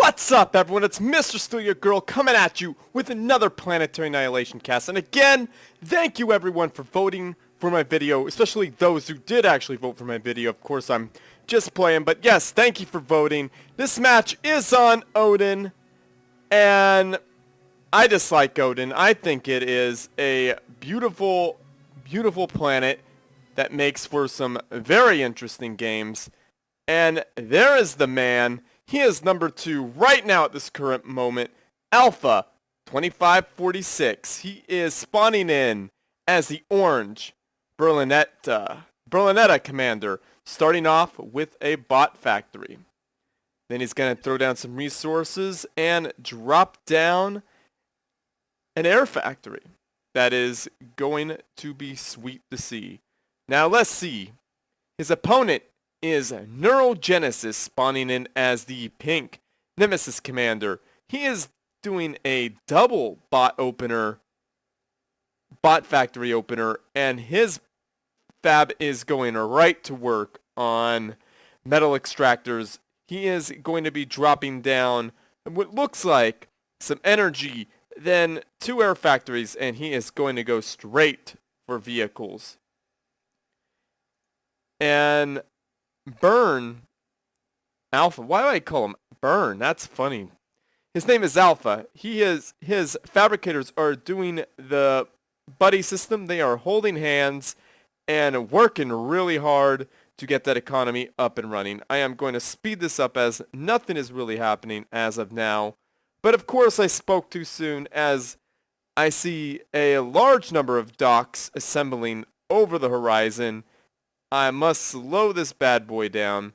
What's up, everyone? It's Mr.StealUrGurl coming at you with another Planetary Annihilation cast. And again, thank you everyone for voting for my video, especially those who did actually vote for my video. Of course, I'm just playing, but yes, thank you for voting. This match is on Odin, and I dislike Odin. I think it is a beautiful, beautiful planet that makes for some very interesting games. And there is the man. He is number 2 right now at this current moment, Alpha2546. He is spawning in as the orange Berlinetta commander, starting off with a bot factory. Then he's going to throw down some resources and drop down an air factory. That is going to be sweet to see. Now let's see. His opponent is Neurogenesis, spawning in as the pink Nemesis commander. He is doing a double bot factory opener, and his fab is going right to work on metal extractors. He is going to be dropping down what looks like some energy, then 2 air factories, and he is going to go straight for vehicles. And Burn Alpha. Why do I call him Burn? That's funny. His name is Alpha. His fabricators are doing the buddy system. They are holding hands and working really hard to get that economy up and running. I am going to speed this up as nothing is really happening as of now. But of course I spoke too soon, as I see a large number of docks assembling over the horizon. I must slow this bad boy down.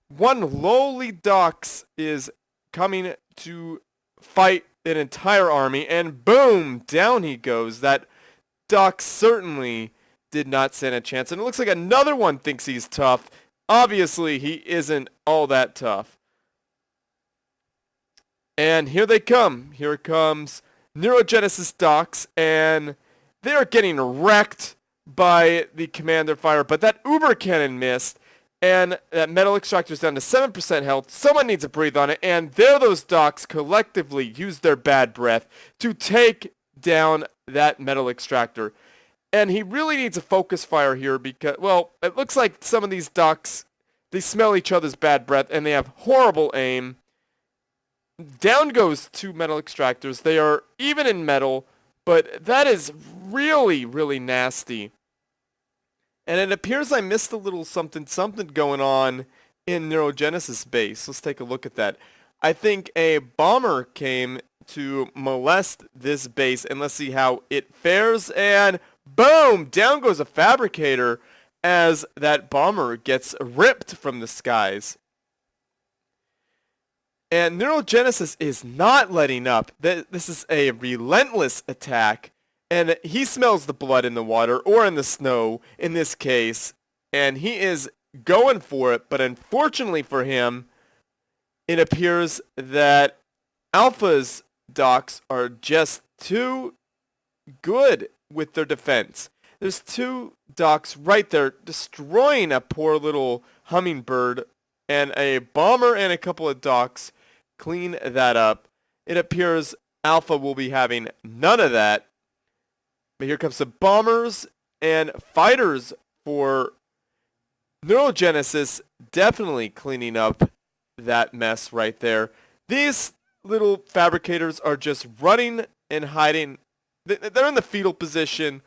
One lowly docks is coming to fight an entire army, and boom, down he goes. That dock certainly did not stand a chance, and it looks like another one thinks he's tough. Obviously, he isn't all that tough. And here they come. Here comes Neurogenesis docks, and they are getting wrecked by the commander fire, but that uber cannon missed, and that metal extractor's down to 7% health. Someone needs to breathe on it, and there those docks collectively use their bad breath to take down that metal extractor. And he really needs a focus fire here because, well, it looks like some of these docks, they smell each other's bad breath, and they have horrible aim. Down goes 2 metal extractors. They are even in metal, but that is really, really nasty. And it appears I missed a little something going on in Neurogenesis base. Let's take a look at that. I think a bomber came to molest this base, and let's see how it fares. And boom! Down goes a fabricator as that bomber gets ripped from the skies. And Neurogenesis is not letting up. This is a relentless attack. And he smells the blood in the water, or in the snow, in this case. And he is going for it. But unfortunately for him, it appears that Alpha's docks are just too good with their defense. There's 2 docks right there destroying a poor little hummingbird. And a bomber and a couple of docks clean that up. It appears Alpha will be having none of that. But here comes some bombers and fighters for Neurogenesis, definitely cleaning up that mess right there. These little fabricators are just running and hiding. They're in the fetal position,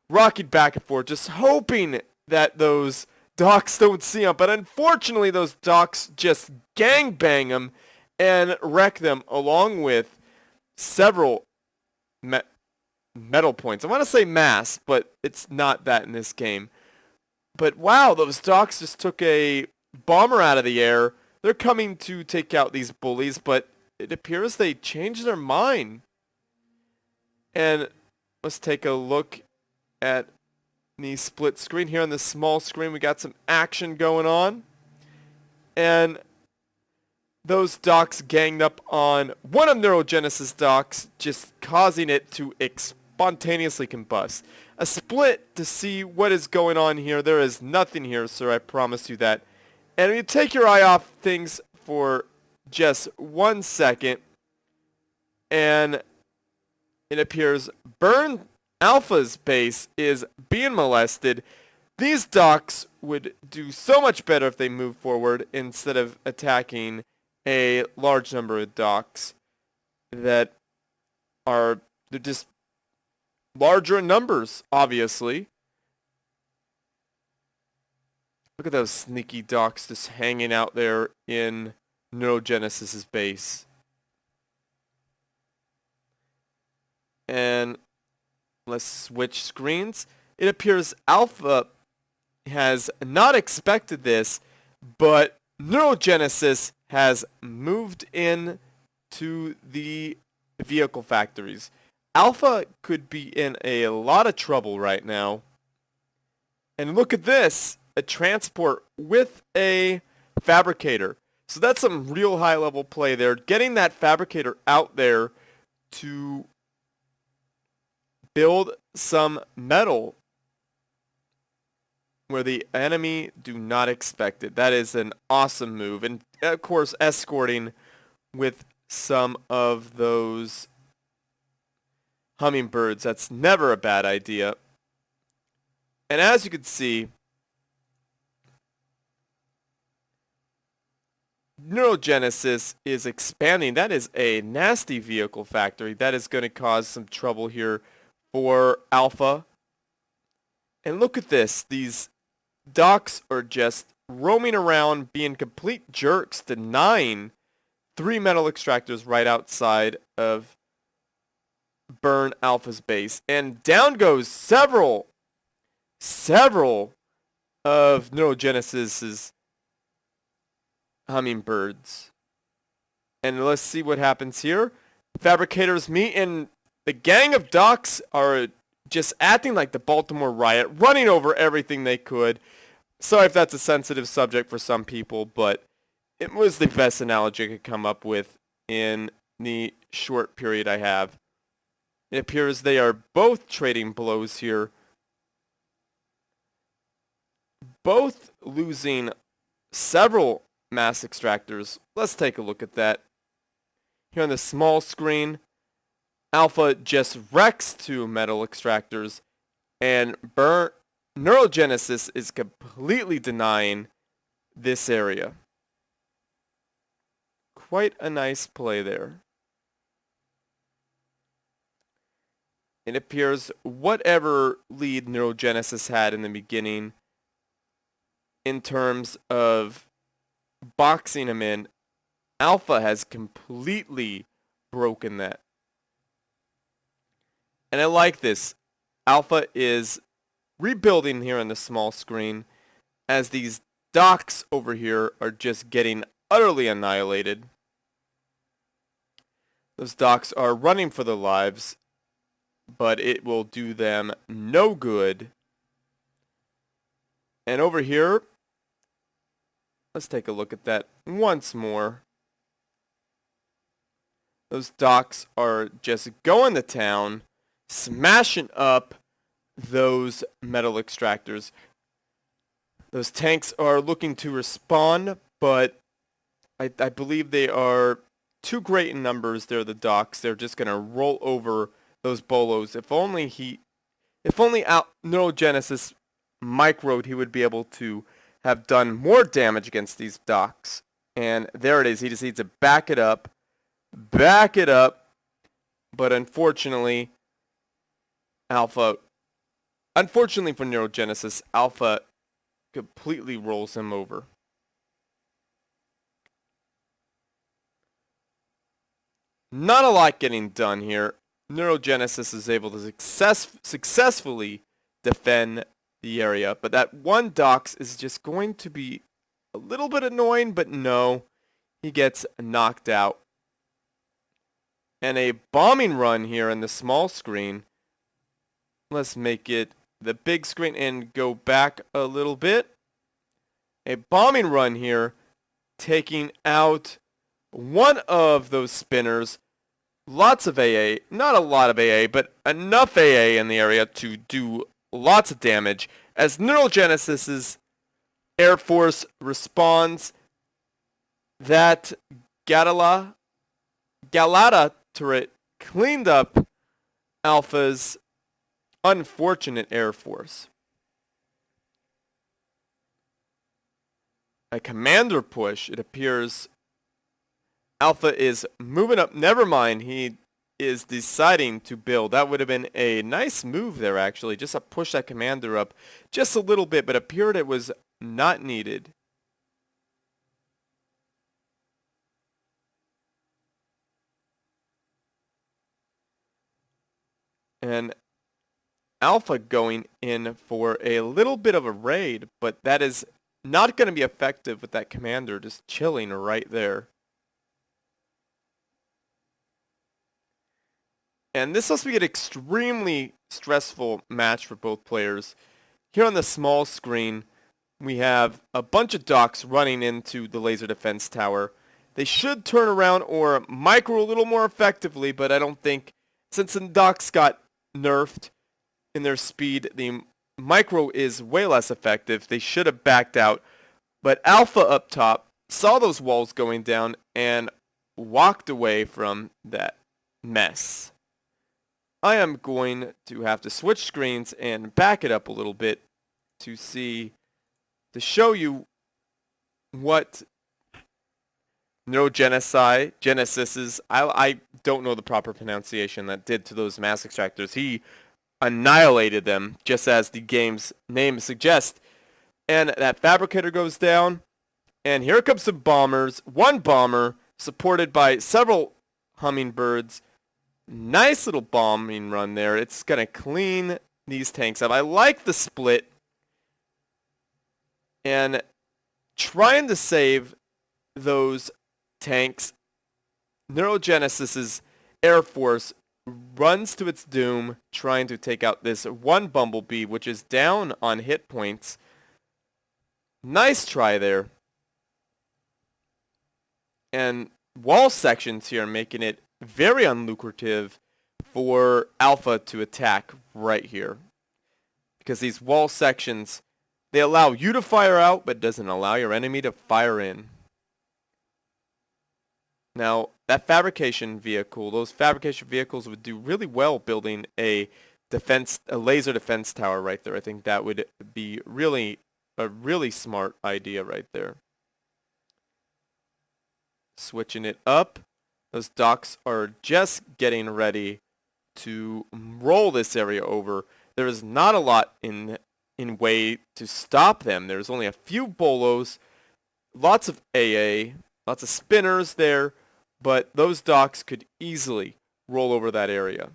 rocking back and forth, just hoping that those docks don't see them. But unfortunately, those docks just gangbang them and wreck them, along with several metal points. I want to say mass, but it's not that in this game. But wow, those docks just took a bomber out of the air. They're coming to take out these bullies, but it appears they changed their mind. And let's take a look at the split screen. Here on this small screen, we got some action going on. And those docks ganged up on one of Neurogenesis docks, just causing it to spontaneously combust. A split to see what is going on here. There is nothing here, sir. I promise you that. And when you take your eye off things for just 1 second, and it appears Burn Alpha's base is being molested. These docks would do so much better if they move forward instead of attacking a large number of docks that are, they're just larger in numbers, obviously. Look at those sneaky docks just hanging out there in Neurogenesis's base. And let's switch screens. It appears Alpha has not expected this, but Neurogenesis has moved in to the vehicle factories. Alpha could be in a lot of trouble right now. And look at this, a transport with a fabricator. So that's some real high level play there. Getting that fabricator out there to build some metal where the enemy do not expect it. That is an awesome move. And of course, escorting with some of those hummingbirds. That's never a bad idea. And as you can see, Neurogenesis is expanding. That is a nasty vehicle factory. That is going to cause some trouble here for Alpha. And look at this. These docks are just roaming around, being complete jerks, denying 3 metal extractors right outside of Burn Alpha's base. And down goes several of Neurogenesis's hummingbirds. And let's see what happens here. Fabricators meet, and the gang of docks are just acting like the Baltimore riot, running over everything they could. Sorry if that's a sensitive subject for some people, but it was the best analogy I could come up with in the short period I have. It appears they are both trading blows here. Both losing several mass extractors. Let's take a look at that. Here on the small screen, Alpha just wrecks 2 metal extractors, and Neurogenesis is completely denying this area. Quite a nice play there. It appears whatever lead Neurogenesis had in the beginning in terms of boxing him in, Alpha has completely broken that. And I like this. Alpha is rebuilding here on the small screen as these docks over here are just getting utterly annihilated. Those docks are running for their lives, but it will do them no good. And over here, let's take a look at that once more. Those docks are just going to town, smashing up those metal extractors. Those tanks are looking to respond, but I believe they are too great in numbers. They're the docks. They're just going to roll over those bolos. If only Neurogenesis microed, he would be able to have done more damage against these docks. And there it is. He just needs to back it up. But unfortunately for Neurogenesis, Alpha completely rolls him over. Not a lot getting done here. Neurogenesis is able to successfully defend the area, but that one docks is just going to be a little bit annoying, but no, he gets knocked out. And a bombing run here in the small screen. Let's make it the big screen and go back a little bit. A bombing run here, taking out one of those spinners. Lots of AA, not a lot of AA, but enough AA in the area to do lots of damage as Neurogenesis's Air Force responds. That Galata turret cleaned up Alpha's unfortunate Air Force. A commander push, it appears Alpha is moving up. Never mind, he is deciding to build. That would have been a nice move there, actually, just to push that commander up just a little bit, but appeared it was not needed. And Alpha going in for a little bit of a raid, but that is not going to be effective with that commander just chilling right there. And this must be an extremely stressful match for both players. Here on the small screen, we have a bunch of docks running into the laser defense tower. They should turn around or micro a little more effectively, but I don't think, since the docks got nerfed in their speed, the micro is way less effective. They should have backed out. But Alpha up top saw those walls going down and walked away from that mess. I am going to have to switch screens and back it up a little bit to show you what neurogenesis is. I don't know the proper pronunciation that did to those mass extractors. He annihilated them, just as the game's name suggests. And that fabricator goes down, and here comes some bombers. One bomber supported by several hummingbirds. Nice little bombing run there. It's going to clean these tanks up. I like the split. And trying to save those tanks, Neurogenesis's Air Force runs to its doom, trying to take out this one Bumblebee, which is down on hit points. Nice try there. And wall sections here making it very unlucrative for Alpha to attack right here. Because these wall sections, they allow you to fire out, but doesn't allow your enemy to fire in. Now, that fabrication vehicle, those fabrication vehicles would do really well building a laser defense tower right there. I think that would be a really smart idea right there. Switching it up. Those docks are just getting ready to roll this area over. There is not a lot in way to stop them. There's only a few bolos, lots of AA, lots of spinners there, but those docks could easily roll over that area.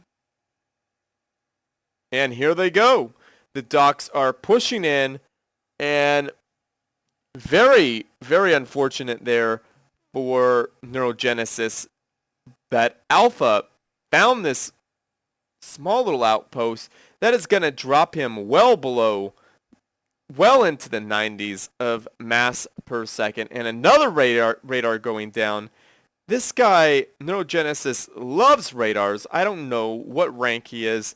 And here they go. The docks are pushing in, and very, very unfortunate there for Neurogenesis that Alpha found this small little outpost that is going to drop him well into the 90s of mass per second. And another radar going down. This guy, Neurogenesis, loves radars. I don't know what rank he is,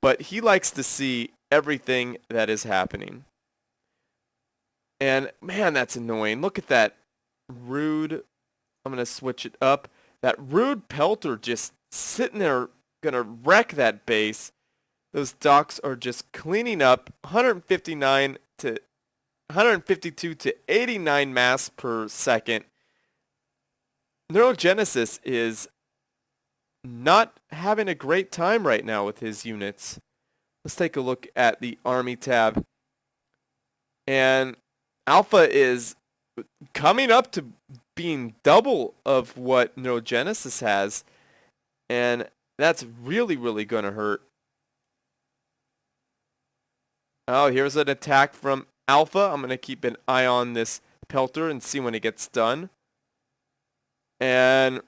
but he likes to see everything that is happening. And man, that's annoying. Look at that rude. I'm going to switch it up. That rude pelter just sitting there, going to wreck that base. Those docks are just cleaning up 152 to 89 mass per second. Neurogenesis is not having a great time right now with his units. Let's take a look at the army tab. And Alpha is coming up to being double of what Neurogenesis has. And that's really, really going to hurt. Oh, here's an attack from Alpha. I'm going to keep an eye on this pelter and see when it gets done. And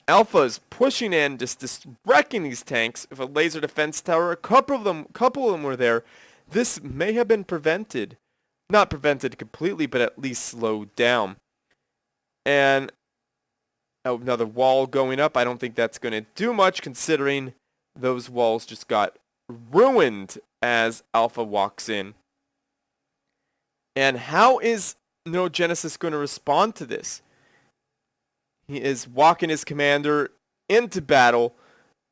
Alpha is pushing in, just wrecking these tanks with a laser defense tower. A couple of them were there. This may have been prevented. Not prevented completely, but at least slowed down. And another wall going up. I don't think that's going to do much, considering those walls just got ruined as Alpha walks in. And how is Neurogenesis going to respond to this? He is walking his commander into battle.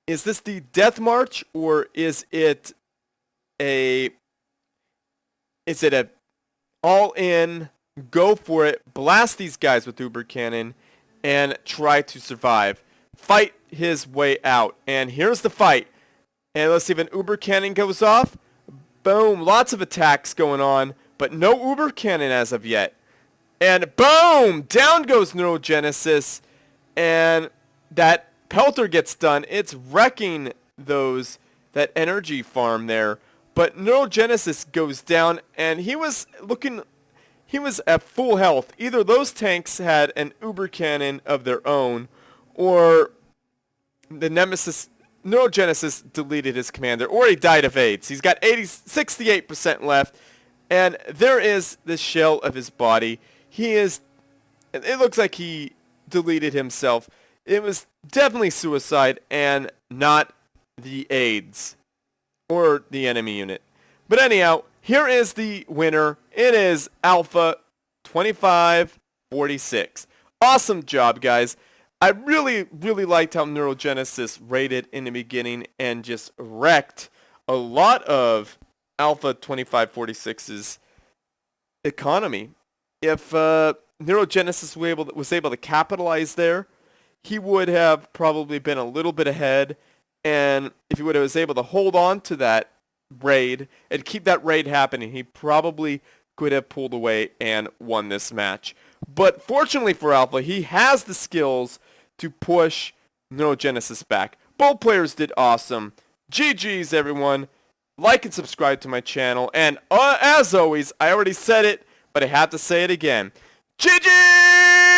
Is this the death march, or is it a all in, go for it, blast these guys with Uber Cannon, and try to survive? Fight his way out. And here's the fight. And let's see if an Uber Cannon goes off. Boom, lots of attacks going on, but no Uber Cannon as of yet. And boom, down goes Neurogenesis, and that Pelter gets done. It's wrecking that energy farm there. But Neurogenesis goes down, and he was at full health. Either those tanks had an Uber Cannon of their own, or the Nemesis Neurogenesis deleted his commander, or he died of AIDS. He's got 68% left, and there is the shell of his body. It looks like he deleted himself. It was definitely suicide and not the AIDS or the enemy unit. But anyhow, here is the winner. It is Alpha2546. Awesome job, guys. I really, really liked how Neurogenesis raided in the beginning and just wrecked a lot of Alpha2546's economy. If Neurogenesis was able to capitalize there, he would have probably been a little bit ahead. And if he was able to hold on to that raid and keep that raid happening, he probably could have pulled away and won this match. But fortunately for Alpha, he has the skills to push Neurogenesis back. Both players did awesome. GG's, everyone. Like and subscribe to my channel. And as always, I already said it, but I have to say it again. GG!